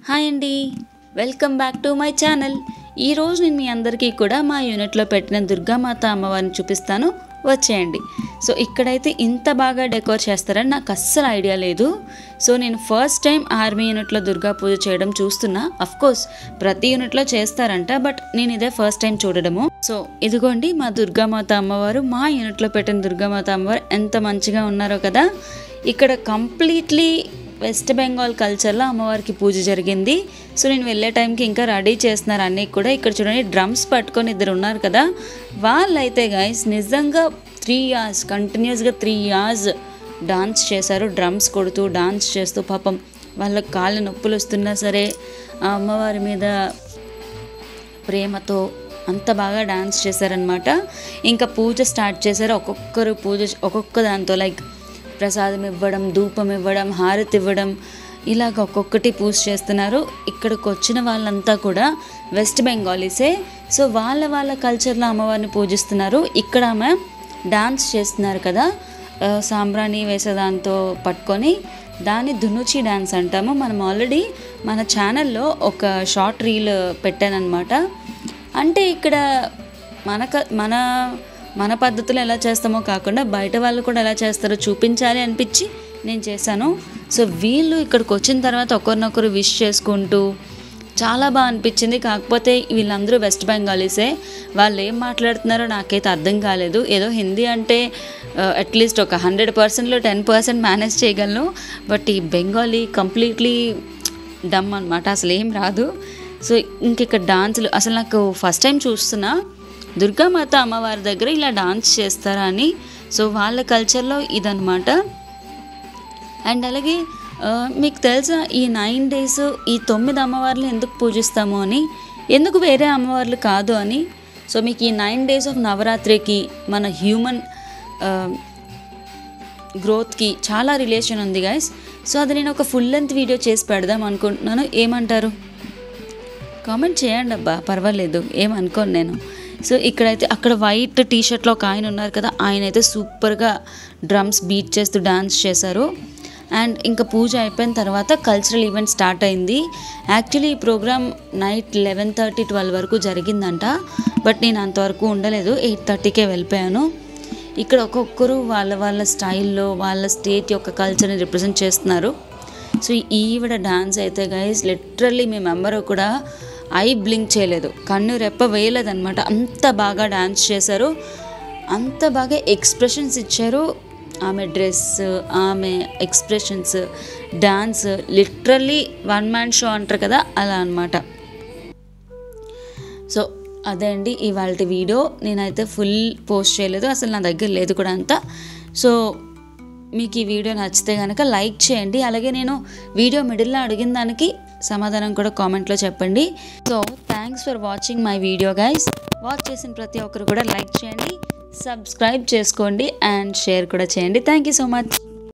Hi అండి, welcome back to my channel. ఈరోజు నేను మీ అందరికీ కూడా మా యూనిట్లో పెట్టిన దుర్గామాత అమ్మవారిని చూపిస్తాను, వచ్చేయండి. సో ఇక్కడైతే ఇంత బాగా డెకోర్ చేస్తారని నాకు అస్సలు ఐడియా లేదు. సో నేను ఫస్ట్ టైం ఆర్మీ యూనిట్లో దుర్గా పూజ చేయడం చూస్తున్నా. అఫ్కోర్స్ ప్రతి యూనిట్లో చేస్తారంట, బట్ నేను ఇదే ఫస్ట్ టైం చూడడము. సో ఇదిగోండి మా దుర్గామాత అమ్మవారు. మా యూనిట్లో పెట్టిన దుర్గామాత అమ్మవారు ఎంత మంచిగా ఉన్నారో కదా. ఇక్కడ కంప్లీట్లీ వెస్ట్ బెంగాల్ కల్చర్లో అమ్మవారికి పూజ జరిగింది. సో నేను వెళ్ళే టైంకి ఇంకా రెడీ చేస్తున్నారు అన్నీ కూడా. ఇక్కడ చూడండి, డ్రమ్స్ పట్టుకొని ఇద్దరు ఉన్నారు కదా, వాళ్ళైతే గైస్ నిజంగా 3 hours కంటిన్యూస్గా 3 hours డాన్స్ చేశారు. డ్రమ్స్ కొడుతూ డాన్స్ చేస్తూ పాపం వాళ్ళ కాళ్ళ నొప్పులు వస్తున్నా సరే ఆ అమ్మవారి మీద ప్రేమతో అంత బాగా డాన్స్ చేశారనమాట. ఇంకా పూజ స్టార్ట్ చేశారు. ఒక్కొక్కరు పూజ ఒక్కొక్క దాంతో లైక్ ప్రసాదం ఇవ్వడం, ధూపం ఇవ్వడం, హారతి ఇవ్వడం, ఇలాగ ఒక్కొక్కటి పూజ చేస్తున్నారు. ఇక్కడికి వచ్చిన వాళ్ళంతా కూడా వెస్ట్ బెంగాలీసే. సో వాళ్ళ కల్చర్లో అమ్మవారిని పూజిస్తున్నారు. ఇక్కడ ఆమె డాన్స్ చేస్తున్నారు కదా, సాంబ్రాణి వేసే దాంతో పట్టుకొని, దాన్ని ధునుచి డాన్స్ అంటాము. మనం ఆల్రెడీ మన ఛానల్లో ఒక షార్ట్ రీల్ పెట్టానన్నమాట. అంటే ఇక్కడ మన పద్ధతులు ఎలా చేస్తామో కాకుండా బయట వాళ్ళు కూడా ఎలా చేస్తారో చూపించాలి అనిపించి నేను చేశాను. సో వీళ్ళు ఇక్కడికి వచ్చిన తర్వాత ఒకరినొకరు విష్ చేసుకుంటూ చాలా బాగా అనిపించింది. కాకపోతే వీళ్ళందరూ వెస్ట్ బెంగాలీసే. వాళ్ళు ఏం మాట్లాడుతున్నారో నాకైతే అర్థం కాలేదు. ఏదో హిందీ అంటే అట్లీస్ట్ ఒక 100%లో 10% మేనేజ్ చేయగలను. బట్ ఈ బెంగాలీ కంప్లీట్లీ డమ్ అనమాట, అసలు ఏం రాదు. సో ఇక్కడ డాన్సులు అసలు నాకు ఫస్ట్ టైం చూస్తున్నా దుర్గామాత అమ్మవారి దగ్గర ఇలా డాన్స్ చేస్తారా అని. సో వాళ్ళ కల్చర్లో ఇదనమాట. అండ్ అలాగే మీకు తెలుసా ఈ 9 days ఈ 9 అమ్మవార్లు ఎందుకు పూజిస్తాము అని, ఎందుకు వేరే అమ్మవార్లు కాదు అని. సో మీకు ఈ 9 days ఆఫ్ నవరాత్రికి మన హ్యూమన్ గ్రోత్కి చాలా రిలేషన్ ఉంది గైస్. సో అది నేను ఒక ఫుల్ లెంత్ వీడియో చేసి పెడదాం అనుకుంటున్నాను. ఏమంటారు? కామెంట్ చేయండి అబ్బా, పర్వాలేదు, ఏమనుకోను నేను. సో ఇక్కడైతే అక్కడ వైట్ టీషర్ట్లో ఒక ఆయన ఉన్నారు కదా, ఆయన అయితే సూపర్గా డ్రమ్స్ బీట్ చేస్తూ డాన్స్ చేశారు. అండ్ ఇంకా పూజ అయిపోయిన తర్వాత కల్చరల్ ఈవెంట్ స్టార్ట్ అయింది. యాక్చువల్లీ ఈ ప్రోగ్రామ్ నైట్ 11:30-12 వరకు జరిగిందంట, బట్ నేను అంతవరకు ఉండలేదు, 8:30కే వెళ్ళిపోయాను. ఇక్కడ ఒక్కొక్కరు వాళ్ళ స్టైల్లో వాళ్ళ స్టేట్ యొక్క కల్చర్ని రిప్రజెంట్ చేస్తున్నారు. సో ఈవిడ డాన్స్ అయితే గైస్ లిటరల్లీ మేమెవ్వరూ కూడా ఐ బ్లింక్ చేయలేదు, కన్ను రెప్ప వేయలేదన్నమాట. అంత బాగా డాన్స్ చేశారు, అంత బాగా ఎక్స్ప్రెషన్స్ ఇచ్చారు. ఆమె డ్రెస్, ఆమె expressions, dance literally 1 man show అంటారు కదా, అలా అనమాట. సో అదే అండి ఇవాళ వీడియో. నేనైతే ఫుల్ పోస్ట్ చేయలేదు, అసలు నా దగ్గర లేదు కూడా అంతా. సో మీకు ఈ వీడియో నచ్చితే కనుక లైక్ చేయండి. అలాగే నేను వీడియో మిడిల్లో అడిగిన దానికి సమాధానం కూడా కామెంట్లో చెప్పండి. So thanks for watching my video guys. Watch చేసిన ప్రతి ఒక్కరు కూడా లైక్ చేయండి, సబ్స్క్రైబ్ చేసుకోండి అండ్ షేర్ కూడా చేయండి. Thank you so much.